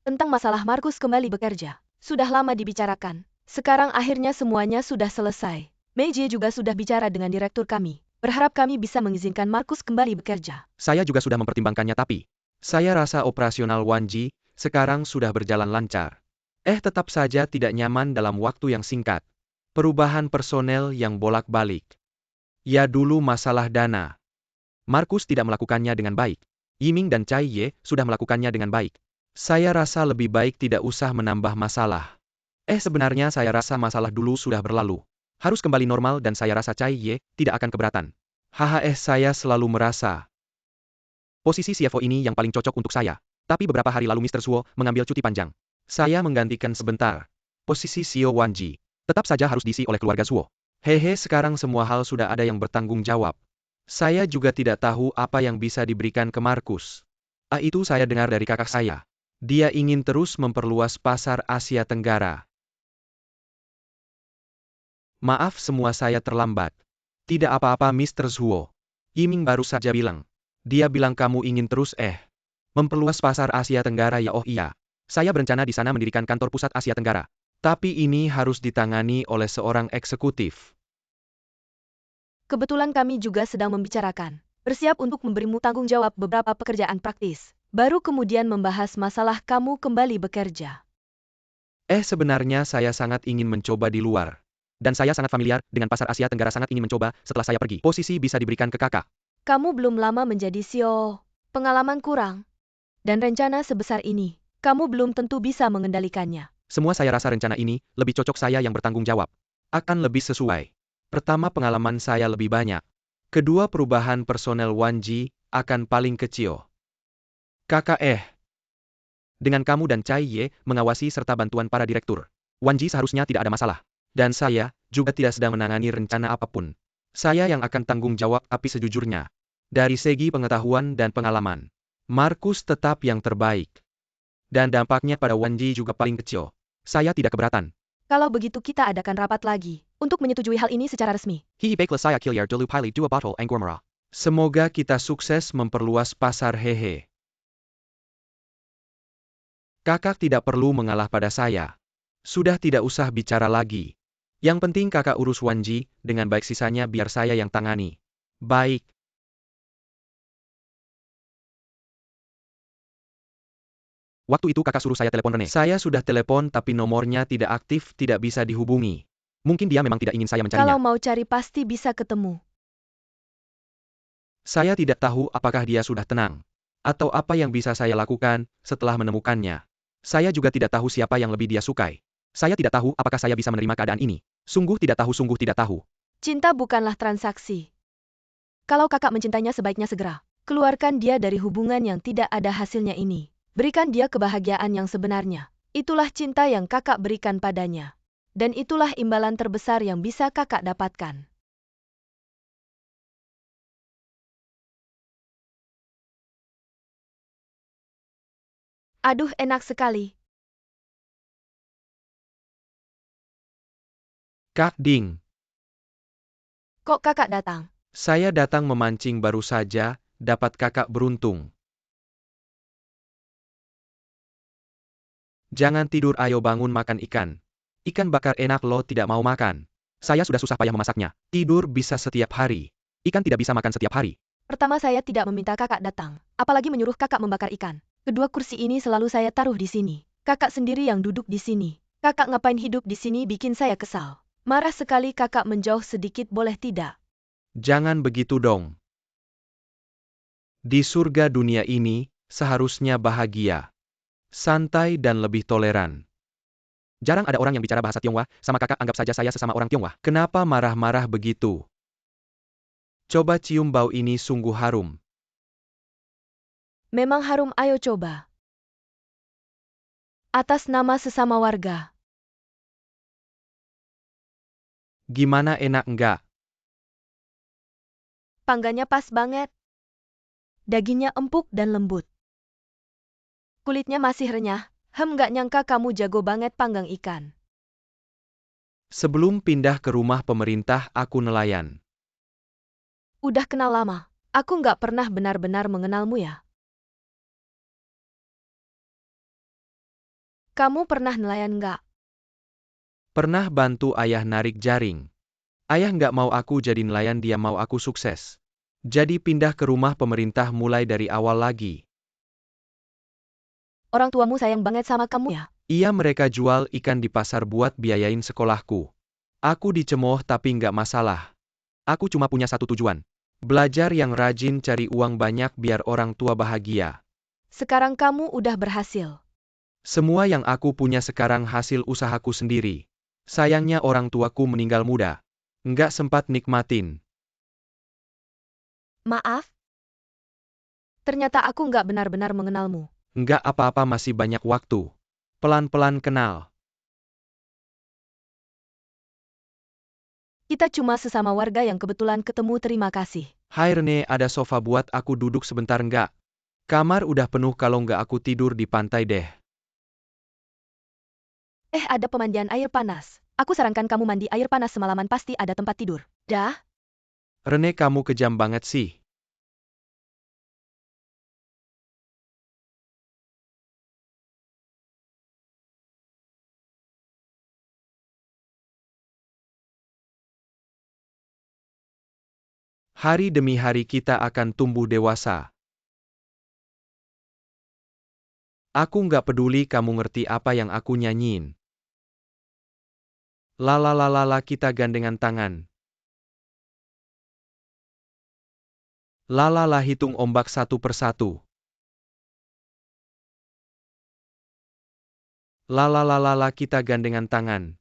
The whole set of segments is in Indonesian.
Tentang masalah Markus kembali bekerja. Sudah lama dibicarakan. Sekarang akhirnya semuanya sudah selesai. Meiji juga sudah bicara dengan direktur kami. Berharap kami bisa mengizinkan Markus kembali bekerja. Saya juga sudah mempertimbangkannya tapi saya rasa operasional Wanji sekarang sudah berjalan lancar. Tetap saja tidak nyaman dalam waktu yang singkat. Perubahan personel yang bolak-balik. Ya dulu masalah dana. Markus tidak melakukannya dengan baik. Yiming dan Cai Ye sudah melakukannya dengan baik. Saya rasa lebih baik tidak usah menambah masalah. Sebenarnya saya rasa masalah dulu sudah berlalu. Harus kembali normal dan saya rasa Cai Ye tidak akan keberatan. Saya selalu merasa posisi CFO ini yang paling cocok untuk saya. Tapi beberapa hari lalu Mr. Suo mengambil cuti panjang. Saya menggantikan sebentar. Posisi CEO Wanji tetap saja harus diisi oleh keluarga Suo. Sekarang semua hal sudah ada yang bertanggung jawab. Saya juga tidak tahu apa yang bisa diberikan ke Markus. Itu saya dengar dari kakak saya. Dia ingin terus memperluas pasar Asia Tenggara. Maaf semua saya terlambat. Tidak apa-apa Mr. Suo. Yiming baru saja bilang. Dia bilang kamu ingin terus memperluas pasar Asia Tenggara ya. Oh iya. Saya berencana di sana mendirikan kantor pusat Asia Tenggara. Tapi ini harus ditangani oleh seorang eksekutif. Kebetulan kami juga sedang membicarakan. Bersiap untuk memberimu tanggung jawab beberapa pekerjaan praktis. Baru kemudian membahas masalah kamu kembali bekerja. Sebenarnya saya sangat ingin mencoba di luar. Dan saya sangat familiar dengan pasar Asia Tenggara sangat ingin mencoba setelah saya pergi. Posisi bisa diberikan ke kakak. Kamu belum lama menjadi CEO. Pengalaman kurang. Dan rencana sebesar ini, kamu belum tentu bisa mengendalikannya. Semua saya rasa rencana ini lebih cocok saya yang bertanggung jawab. Akan lebih sesuai. Pertama pengalaman saya lebih banyak. Kedua perubahan personel Wanji akan paling kecil. Kakak dengan kamu dan Cai Ye mengawasi serta bantuan para direktur. Wanji seharusnya tidak ada masalah. Dan saya juga tidak sedang menangani rencana apapun. Saya yang akan tanggung jawab tapi sejujurnya. Dari segi pengetahuan dan pengalaman. Markus tetap yang terbaik. Dan dampaknya pada Wanji juga paling kecil. Saya tidak keberatan. Kalau begitu kita adakan rapat lagi. Untuk menyetujui hal ini secara resmi. Baiklah saya Kiliar dulu pilih 2 botol anggur merah. Semoga kita sukses memperluas pasar Kakak tidak perlu mengalah pada saya. Sudah tidak usah bicara lagi. Yang penting kakak urus Wanji, dengan baik sisanya biar saya yang tangani. Baik. Waktu itu kakak suruh saya telepon Rene. Saya sudah telepon tapi nomornya tidak aktif, tidak bisa dihubungi. Mungkin dia memang tidak ingin saya mencarinya. Kalau mau cari pasti bisa ketemu. Saya tidak tahu apakah dia sudah tenang. Atau apa yang bisa saya lakukan setelah menemukannya. Saya juga tidak tahu siapa yang lebih dia sukai. Saya tidak tahu apakah saya bisa menerima keadaan ini. Sungguh tidak tahu, sungguh tidak tahu. Cinta bukanlah transaksi. Kalau kakak mencintainya sebaiknya segera. Keluarkan dia dari hubungan yang tidak ada hasilnya ini. Berikan dia kebahagiaan yang sebenarnya. Itulah cinta yang kakak berikan padanya. Dan itulah imbalan terbesar yang bisa kakak dapatkan. Aduh, enak sekali. Kak Ding. Kok kakak datang? Saya datang memancing baru saja, dapat kakak beruntung. Jangan tidur, ayo bangun makan ikan. Ikan bakar enak lo tidak mau makan. Saya sudah susah payah memasaknya. Tidur bisa setiap hari. Ikan tidak bisa makan setiap hari. Pertama saya tidak meminta kakak datang. Apalagi menyuruh kakak membakar ikan. Kedua kursi ini selalu saya taruh di sini. Kakak sendiri yang duduk di sini. Kakak ngapain hidup di sini bikin saya kesal. Marah sekali kakak menjauh sedikit boleh tidak? Jangan begitu dong. Di surga dunia ini, seharusnya bahagia. Santai dan lebih toleran. Jarang ada orang yang bicara bahasa Tionghoa, sama kakak anggap saja saya sesama orang Tionghoa. Kenapa marah-marah begitu? Coba cium bau ini sungguh harum. Memang harum, ayo coba. Atas nama sesama warga. Gimana, enak enggak? Pangganya pas banget. Dagingnya empuk dan lembut. Kulitnya masih renyah. Gak nyangka kamu jago banget panggang ikan. Sebelum pindah ke rumah pemerintah aku nelayan. Udah kenal lama. Aku gak pernah benar-benar mengenalmu ya. Kamu pernah nelayan nggak? Pernah bantu ayah narik jaring. Ayah nggak mau aku jadi nelayan, dia mau aku sukses. Jadi pindah ke rumah pemerintah mulai dari awal lagi. Orang tuamu sayang banget sama kamu ya? Iya, mereka jual ikan di pasar buat biayain sekolahku. Aku dicemooh tapi nggak masalah. Aku cuma punya satu tujuan. Belajar yang rajin, cari uang banyak biar orang tua bahagia. Sekarang kamu udah berhasil. Semua yang aku punya sekarang hasil usahaku sendiri. Sayangnya orang tuaku meninggal muda. Nggak sempat nikmatin. Maaf? Ternyata aku nggak benar-benar mengenalmu. Nggak apa-apa, masih banyak waktu. Pelan-pelan kenal. Kita cuma sesama warga yang kebetulan ketemu, terima kasih. Hai Rene, ada sofa buat aku duduk sebentar nggak? Kamar udah penuh, kalau nggak aku tidur di pantai deh. Ada pemandian air panas. Aku sarankan kamu mandi air panas semalaman, pasti ada tempat tidur. Dah? Rene, kamu kejam banget sih. Hari demi hari kita akan tumbuh dewasa. Aku nggak peduli kamu ngerti apa yang aku nyanyiin. Lalalalala, kita gandengan tangan. Lalala, hitung ombak satu persatu. Lalalalala, kita gandengan tangan.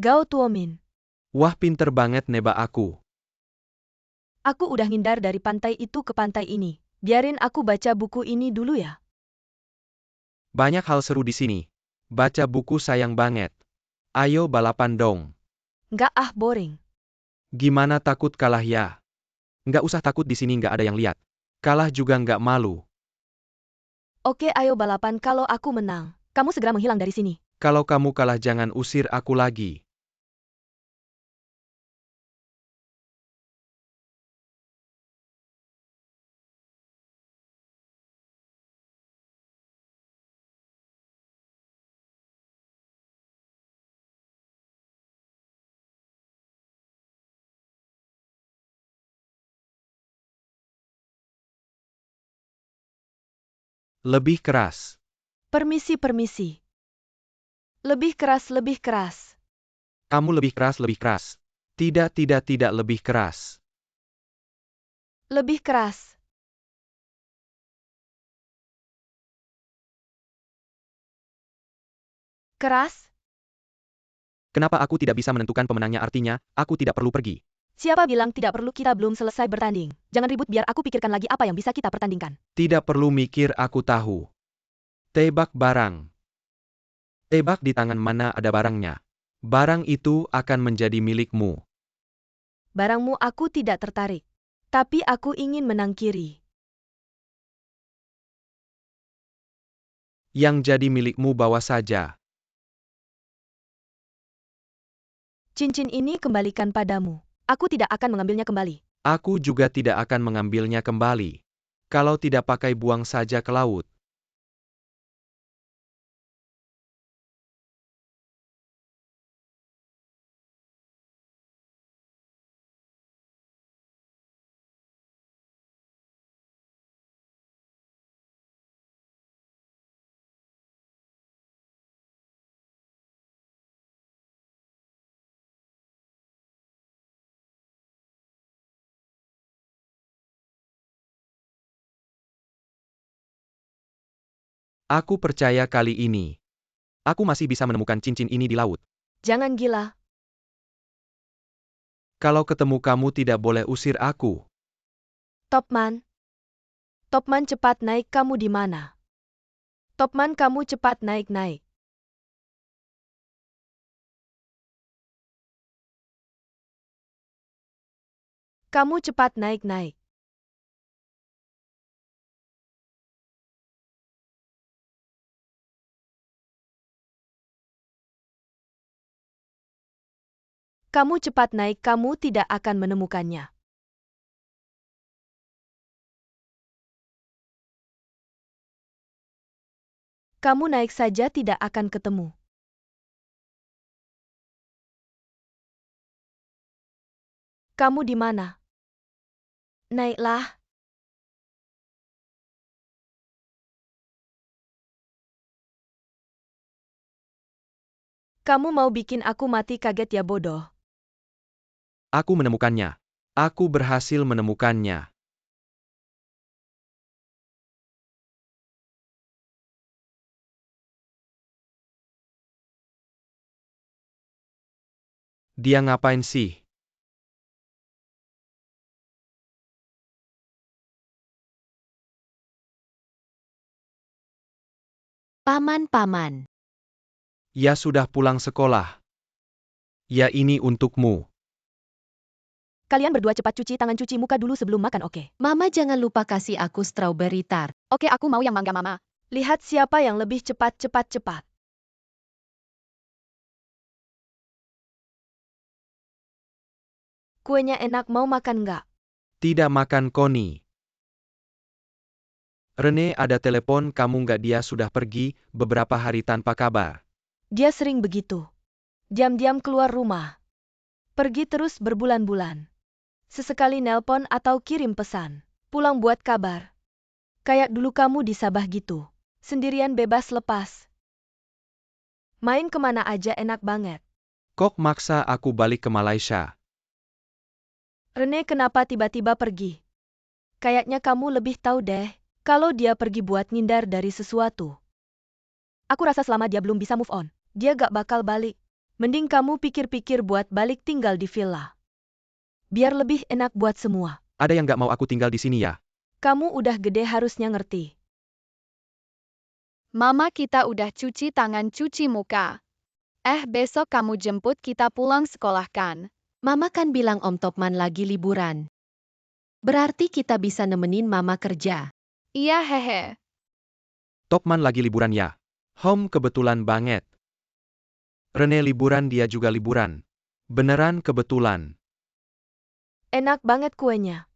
Gao Tuomin. Wah, pinter banget nebak aku. Aku udah ngindar dari pantai itu ke pantai ini. Biarin aku baca buku ini dulu ya. Banyak hal seru di sini. Baca buku sayang banget. Ayo balapan dong. Nggak boring. Gimana, takut kalah ya? Nggak usah takut, di sini nggak ada yang lihat. Kalah juga nggak malu. Oke, ayo balapan. Kalau aku menang, kamu segera menghilang dari sini. Kalau kamu kalah jangan usir aku lagi. Lebih keras. Permisi, permisi. Lebih keras, lebih keras. Kamu lebih keras, lebih keras. Tidak, tidak, tidak, lebih keras. Lebih keras. Keras? Kenapa aku tidak bisa menentukan pemenangnya? Artinya, aku tidak perlu pergi. Siapa bilang tidak perlu? Kita belum selesai bertanding. Jangan ribut, biar aku pikirkan lagi apa yang bisa kita pertandingkan. Tidak perlu mikir, aku tahu. Tebak barang. Tebak di tangan mana ada barangnya. Barang itu akan menjadi milikmu. Barangmu aku tidak tertarik. Tapi aku ingin menang kiri. Yang jadi milikmu bawa saja. Cincin ini kembalikan padamu. Aku tidak akan mengambilnya kembali. Aku juga tidak akan mengambilnya kembali. Kalau tidak pakai, buang saja ke laut. Aku percaya kali ini. Aku masih bisa menemukan cincin ini di laut. Jangan gila. Kalau ketemu kamu tidak boleh usir aku. Topman. Topman, cepat naik, kamu di mana? Topman, kamu cepat naik-naik. Kamu cepat naik-naik. Kamu cepat naik, kamu tidak akan menemukannya. Kamu naik saja tidak akan ketemu. Kamu di mana? Naiklah. Kamu mau bikin aku mati kaget ya bodoh. Aku menemukannya. Aku berhasil menemukannya. Dia ngapain sih? Paman-paman. Ya sudah pulang sekolah. Ya ini untukmu. Kalian berdua cepat cuci tangan, cuci muka dulu sebelum makan, oke? Mama jangan lupa kasih aku strawberry tart. Oke, aku mau yang mangga, Mama. Lihat siapa yang lebih cepat. Kuenya enak, mau makan nggak? Tidak makan Connie. Rene ada telepon kamu nggak, dia sudah pergi beberapa hari tanpa kabar. Dia sering begitu. Diam-diam keluar rumah. Pergi terus berbulan-bulan. Sesekali nelpon atau kirim pesan. Pulang buat kabar. Kayak dulu kamu di Sabah gitu. Sendirian bebas lepas. Main kemana aja enak banget. Kok maksa aku balik ke Malaysia? Rene kenapa tiba-tiba pergi? Kayaknya kamu lebih tahu deh. Kalau dia pergi buat ngindar dari sesuatu. Aku rasa selama dia belum bisa move on, dia gak bakal balik. Mending kamu pikir-pikir buat balik tinggal di villa. Biar lebih enak buat semua. Ada yang nggak mau aku tinggal di sini ya? Kamu udah gede harusnya ngerti. Mama, kita udah cuci tangan, cuci muka. Besok kamu jemput kita pulang sekolah kan? Mama kan bilang Om Topman lagi liburan. Berarti kita bisa nemenin Mama kerja. Iya, hehe. Topman lagi liburan ya? Kebetulan banget. Rene liburan, dia juga liburan. Beneran kebetulan. Enak banget kuenya.